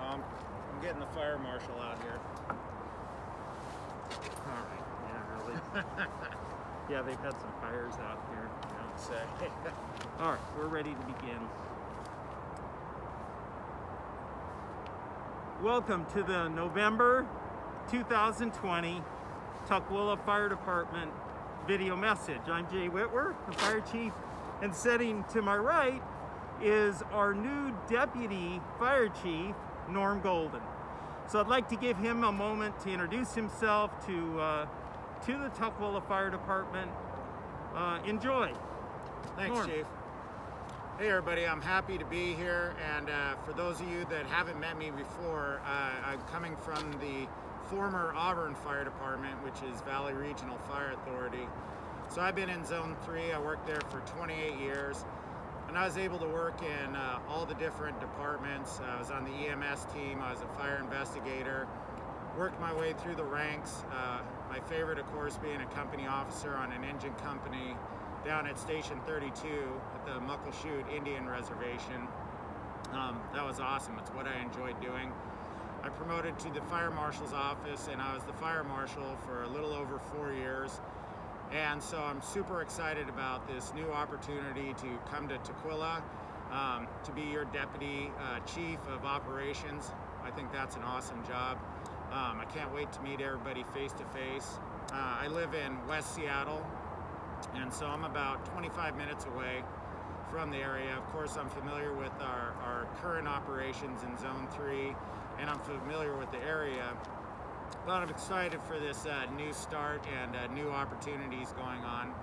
I'm getting the fire marshal out here. All right. Yeah, really. Yeah, they've had some fires out here. You don't say. All right, we're ready to begin. Welcome to the November 2020 Tukwila Fire Department video message. I'm Jay Whitwer, the fire chief, and sitting to my right is our new deputy fire chief, Norm Golden. So I'd like to give him a moment to introduce himself to the Tukwila Fire Department. Enjoy. Thanks, Norm. Chief. Hey, everybody. I'm happy to be here. And for those of you that haven't met me before, I'm coming from the former Auburn Fire Department, which is Valley Regional Fire Authority. So I've been in Zone 3. I worked there for 28 years. And I was able to work in all the different departments. I was on the EMS team. I was a fire investigator. Worked my way through the ranks. My favorite, of course, being a company officer on an engine company down at Station 32 at the Muckleshoot Indian Reservation. That was awesome. It's what I enjoyed doing. I promoted to the fire marshal's office, and I was the fire marshal for a little over 4 years. And so I'm super excited about this new opportunity to come to Tukwila, to be your deputy chief of operations. I think that's an awesome job. I can't wait to meet everybody face to face. I live in West Seattle, and so I'm about 25 minutes away from the area. Of course, I'm familiar with our current operations in Zone 3, and I'm familiar with the area. But I'm excited for this new start and new opportunities going on.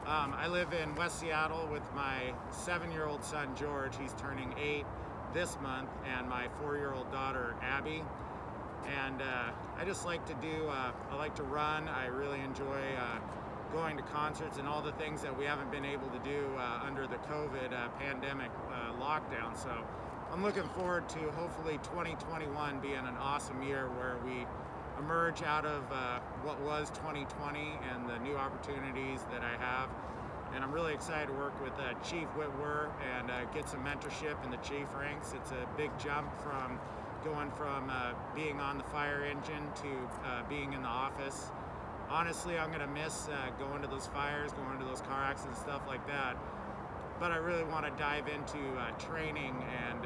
I live in West Seattle with my 7-year-old son, George. He's turning 8 this month, and my 4-year-old daughter, Abby. And I just like to I like to run. I really enjoy going to concerts and all the things that we haven't been able to do under the COVID pandemic lockdown. So I'm looking forward to hopefully 2021 being an awesome year where we emerge out of what was 2020 and the new opportunities that I have. And I'm really excited to work with Chief Whitwer and get some mentorship in the chief ranks. It's a big jump from going from being on the fire engine to being in the office. Honestly, I'm gonna miss going to those fires, going to those car accidents, stuff like that. But I really want to dive into training and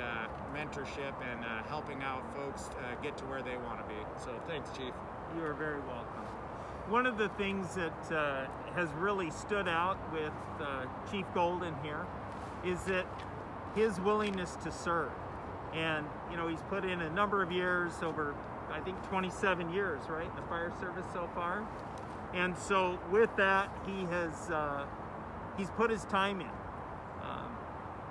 mentorship and helping out folks get to where they want to be. So thanks, Chief. You are very welcome. One of the things that has really stood out with Chief Golden here is that his willingness to serve. And, you know, he's put in a number of years, over, I think, 27 years, right, in the fire service so far. And so with that, he's put his time in.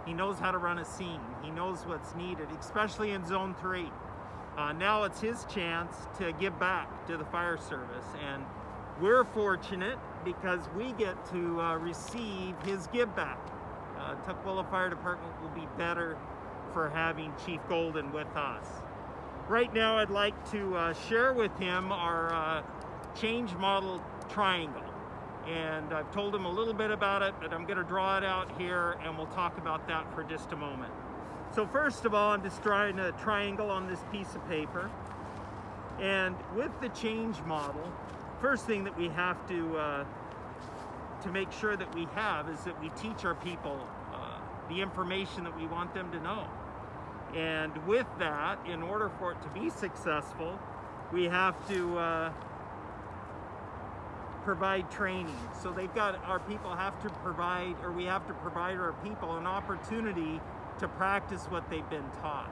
He knows how to run a scene. He knows what's needed, especially in Zone 3. Now it's his chance to give back to the fire service. And we're fortunate because we get to receive his give back. Tukwila Fire Department will be better for having Chief Golden with us. Right now, I'd like to share with him our change model triangle. And I've told him a little bit about it, but I'm going to draw it out here and we'll talk about that for just a moment. So first of all, I'm just drawing a triangle on this piece of paper. And with the change model, first thing that we have to make sure that we have is that we teach our people the information that we want them to know. And with that, in order for it to be successful, we have to provide training. So our people have to provide, or we have to provide our people an opportunity to practice what they've been taught.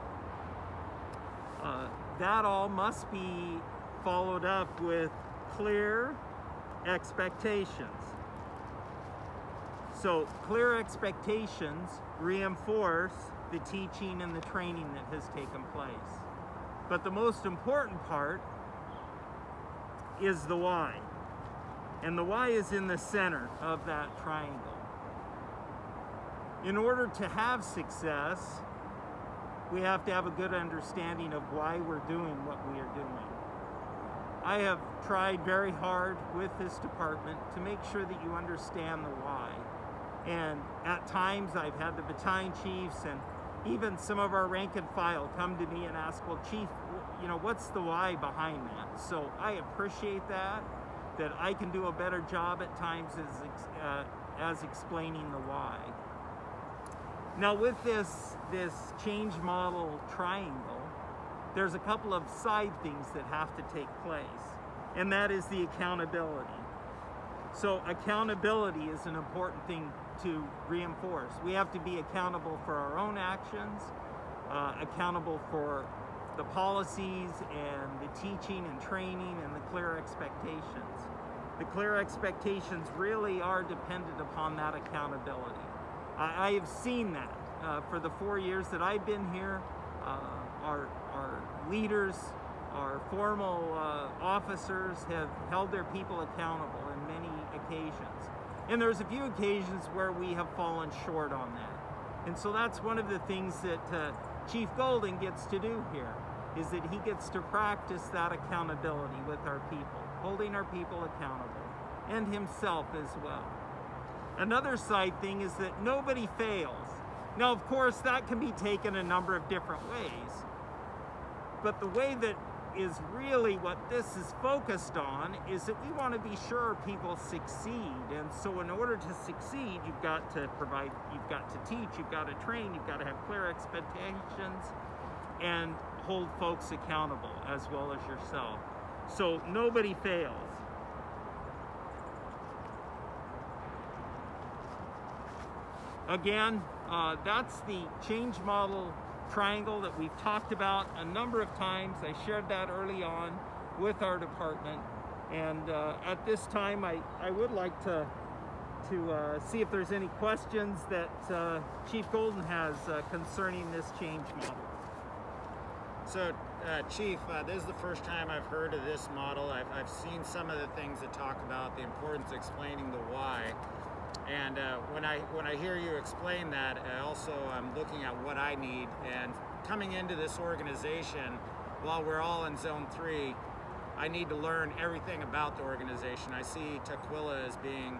That all must be followed up with clear expectations. So clear expectations reinforce the teaching and the training that has taken place. But the most important part is the why. And the why is in the center of that triangle. In order to have success, we have to have a good understanding of why we're doing what we are doing. I have tried very hard with this department to make sure that you understand the why. And at times I've had the battalion chiefs and even some of our rank and file come to me and ask, well, Chief, what's the why behind that? So I appreciate that I can do a better job at times as explaining the why. Now with this change model triangle, there's a couple of side things that have to take place, and that is the accountability. So accountability is an important thing to reinforce. We have to be accountable for our own actions, accountable for the policies and the teaching and training and the clear expectations. The clear expectations really are dependent upon that accountability. I have seen that for the 4 years that I've been here. Our leaders, our formal officers have held their people accountable in many occasions. And there's a few occasions where we have fallen short on that. And so that's one of the things that Chief Golden gets to do here, is that he gets to practice that accountability with our people, holding our people accountable, and himself as well. Another side thing is that nobody fails. Now, of course, that can be taken a number of different ways, but the way that is really what this is focused on is that we want to be sure people succeed. And so in order to succeed, you've got to provide, you've got to teach, you've got to train, you've got to have clear expectations and hold folks accountable as well as yourself. So nobody fails. Again, that's the change model triangle that we've talked about a number of times. I shared that early on with our department, and at this time I would like to see if there's any questions that Chief Golden has concerning this change model. So Chief, this is the first time I've heard of this model. I've seen some of the things that talk about the importance of explaining the why. And when I hear you explain that, I'm looking at what I need. And coming into this organization, while we're all in Zone 3, I need to learn everything about the organization. I see Tukwila as being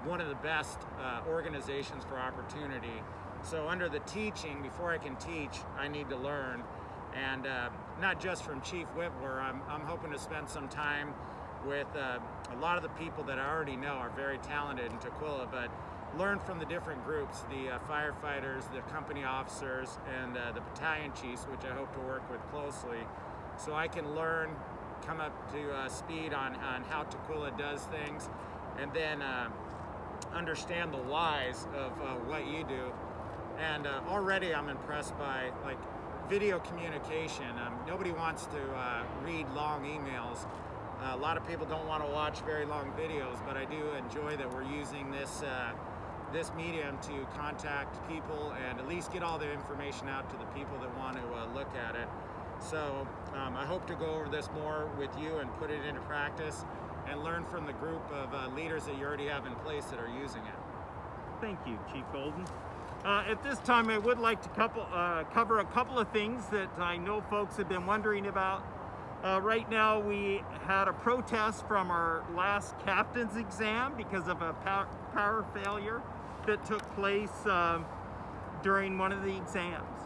one of the best organizations for opportunity. So under the teaching, before I can teach, I need to learn. And not just from Chief Whitwer, I'm hoping to spend some time with a lot of the people that I already know are very talented in Tukwila, but learn from the different groups, the firefighters, the company officers, and the battalion chiefs, which I hope to work with closely, so I can learn, come up to speed on how Tukwila does things, and then understand the whys of what you do. And already I'm impressed by video communication. Nobody wants to read long emails. A lot of people don't want to watch very long videos, but I do enjoy that we're using this medium to contact people and at least get all the information out to the people that want to look at it. So I hope to go over this more with you and put it into practice and learn from the group of leaders that you already have in place that are using it. Thank you, Chief Golden. At this time, I would like to cover a couple of things that I know folks have been wondering about. Right now, we had a protest from our last captain's exam because of a power failure that took place during one of the exams.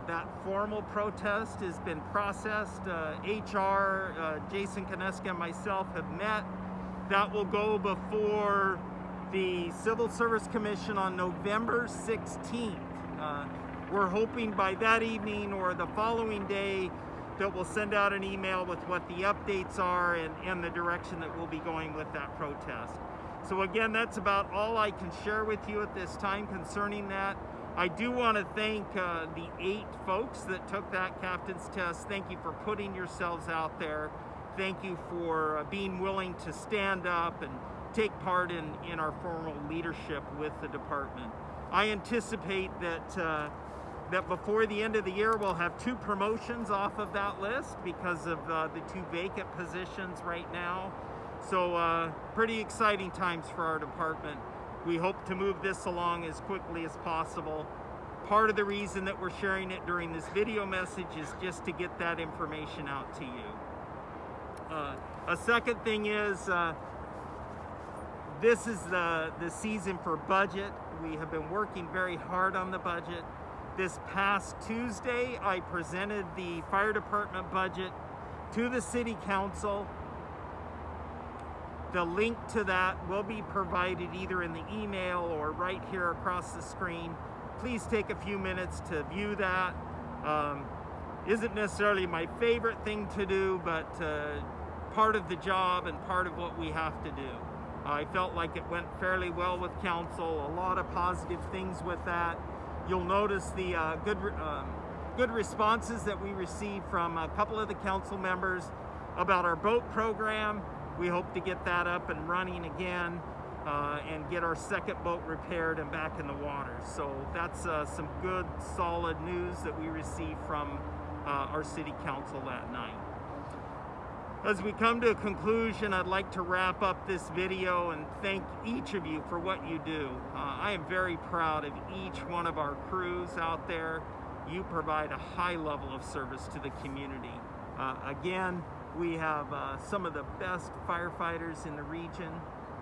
That formal protest has been processed. HR, Jason Koneska and myself have met. That will go before the Civil Service Commission on November 16th. We're hoping by that evening or the following day that we'll send out an email with what the updates are and the direction that we'll be going with that protest. So again, that's about all I can share with you at this time concerning that. I do want to thank the 8 folks that took that captain's test. Thank you for putting yourselves out there. Thank you for being willing to stand up and take part in our formal leadership with the department. I anticipate that before the end of the year we'll have 2 promotions off of that list because of the 2 vacant positions right now. So pretty exciting times for our department. We hope to move this along as quickly as possible. Part of the reason that we're sharing it during this video message is just to get that information out to you. A second thing is this is the season for budget. We have been working very hard on the budget. This past Tuesday, I presented the fire department budget to the city council. The link to that will be provided either in the email or right here across the screen. Please take a few minutes to view that. Isn't necessarily my favorite thing to do, but part of the job and part of what we have to do. I felt like it went fairly well with council, a lot of positive things with that. You'll notice the good responses that we received from a couple of the council members about our boat program. We hope to get that up and running again and get our second boat repaired and back in the water. So that's some good, solid news that we received from our city council that night. As we come to a conclusion, I'd like to wrap up this video and thank each of you for what you do. I am very proud of each one of our crews out there. You provide a high level of service to the community. Again, we have some of the best firefighters in the region.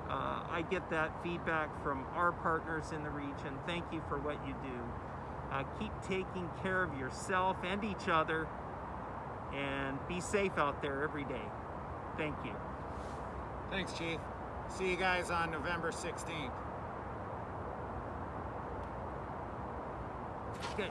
I get that feedback from our partners in the region. Thank you for what you do. Keep taking care of yourself and each other, and be safe out there every day. Thank you. Thanks, Chief. See you guys on November 16th. Okay.